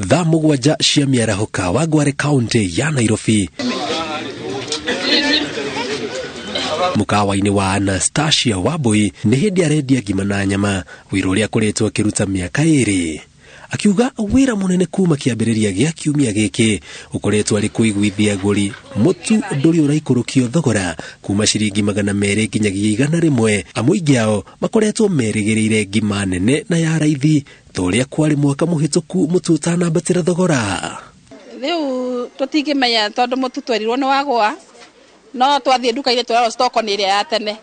Thaa mũgwanja cia mĩaraho Kawangware County ya Nairobi. Mukawa-inĩ wa Anastasia Wambui nĩ hĩndĩ arendia ngima na nyama, wĩra ũrĩa akoretwo akĩruta mĩaka 2. Akiuga wĩra mũnene kuma kĩambĩrĩria gĩa kiumia gĩkĩ ũkoretwo arĩ kũiguithia agũri mũtu ndũrĩ ũraikũrũkio thogora kuma ciringi 200 nginyagia 100. Amwe ao makoretwo merĩgĩrĩire ngima nene na ya raithi ta ũrĩa kwarĩ mwaka mũhĩtũku mũtu ũtanambatĩra thogora. Rĩu tũtingĩmenya tondũ mũtu twerirwo nĩ wagwa, no twathiĩ nduka-inĩ tũrarwo stock nĩ ĩrĩa ya tene.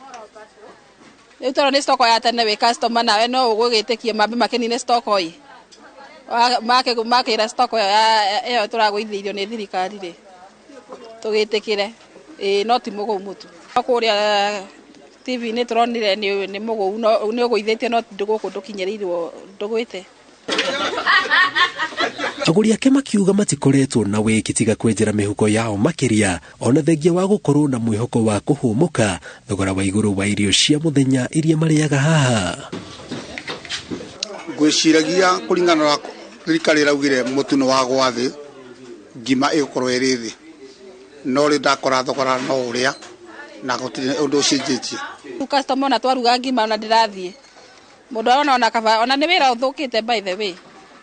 Rĩu tondũ nĩ stock ya tene, wĩ customer nawe no ũgwĩtĩkie mambe makenine stock ĩ makĩra stock ĩyo tũragũithĩirio nĩ thirikari rĩ tũgĩtĩkĩre no ti mũgũu mũtu. Kũrĩa TV nĩ tũronire nĩ mũgũu nĩ ũgũithĩtio no ndũgũkũ ndũkinyĩrĩirwo ndũgwĩte. Agũri ake makiuga matikoretwo na wĩki tiga kwenjera mĩhuko yao makĩria, ona thengia wa gũkorwo na mwĩhoko wa kũhũmũka thogora wa igũrũ wa irio cia mũthenya iria marĩaga haha. Ngwĩciragia kũringana na thirikari ĩraugire mũtu nĩ wagwa thĩ, ngima ĩgũkorwo ĩrĩ thĩ, no rĩu ndakora thogora no ũrĩa na gũtirĩ ũndũ ũcenjetie. Customer ona twaruga ngima ona ndĩrathiĩ, mũndũ arona ona kaba ona nĩ wĩra ũthũkĩte by the way,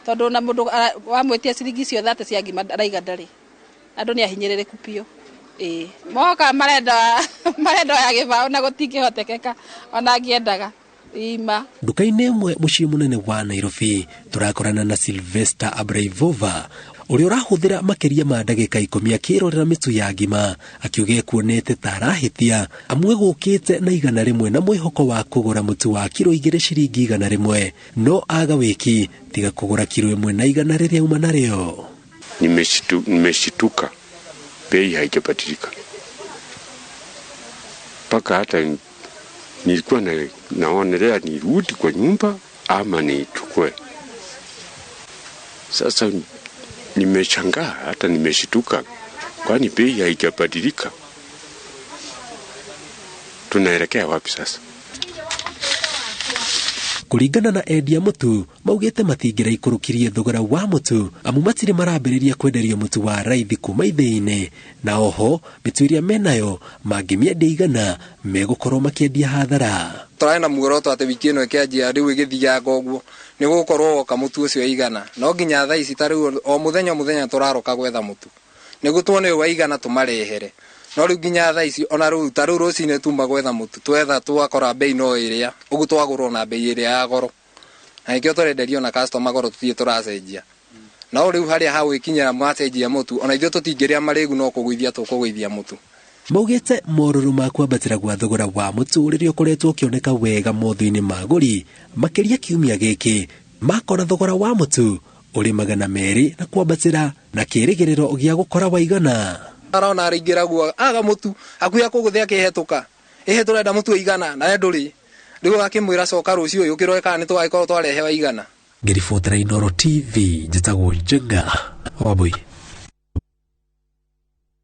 tondũ na mũndũ wamwĩtia ciringi cio 30 cia ngima araiga ndarĩ, andũ nĩ ahinyĩrĩrĩku biũ. Moka marenda ya gĩbaũ na gũtingĩhotekeka ona ngĩendaga. Nduka-inĩ ĩmwe mũciĩ mũnene wa Nairobi tũrakorana na Sylvester Abraivova ũrĩa ũrahũthĩra makĩria ma ndagĩka 10 akĩrorera mĩtu ya ngima, akiuga kuonete ta arahĩtia amwe gũkĩte na 100 na mwĩhoko wa kũgũra mũtu wa kilo 2 ciringi 100, no aga wĩki tiga kũgũra kilo 1 na 100 rĩrĩa uma narĩo. Nimeshituka, bei haijabadilika mpaka hata nilikuwa naonelea nirudi kwa nyumba ama nichukue. Sasa nimeshangaa hata nimeshituka, kwani bei haijabadilika. Tunaelekea wapi sasa? Kũringana na endia mũtu maugĩte matingĩra ikũrũkirie thogora wa mũtu amu matirĩ marambĩrĩria kwenderio mũtu wa raithi kuma ithĩ-inĩ, na oho mĩtu ĩrĩa menayo mangĩmĩendia 100 megũkorwo makĩendia hathara. Tũrarĩ na muoroto atĩ wiki ĩno ĩkĩanjia rĩu ĩgĩthianga ũguo nĩ gũkorwo woka mũtu ũcio 100, no nginya thaa ici ta rĩu o mũthenya tũraroka gwetha mũtu nĩguo tuone wa 100 tũmarehere, no rĩu nginya thaa ici ona rĩu ta rĩu rũcinĩ tuma gwetha mũtu twetha twakora bei no ĩrĩa ũguo twagũrwo na bei ĩrĩa ya goro, na nĩkĩo tũrenderio na customer goro tũthiĩ tũracenjia. No rĩu harĩa ha gwĩkinyĩra macenjia mũtu ona ithuĩ tũtingĩrĩa marĩgu no kũgũithia tũkũgũithia mũtu. Maugĩte morũrũ ma kwambatĩra gwa thogora wa mũtu rĩrĩa ũkoretwo ũkĩoneka wega motho-inĩ ma agũri makĩria kiumia gĩkĩ, makora thogora wa mũtu ũrĩ 200 na kwambatĩra na kĩrĩgĩrĩro gĩa gũkora wa 100. Arona arĩngĩra guo aga mũtu akuya kũgũthĩa kĩhetũka tũrenda mũtu 100 na ndũrĩ rĩu akĩmwĩra coka rũciũ ũyũ ũkĩroe kana nĩ tũgagĩkorwo twarehe wa 100. Ngĩribotera Inooro TV njĩtagwo Njenga Wambui.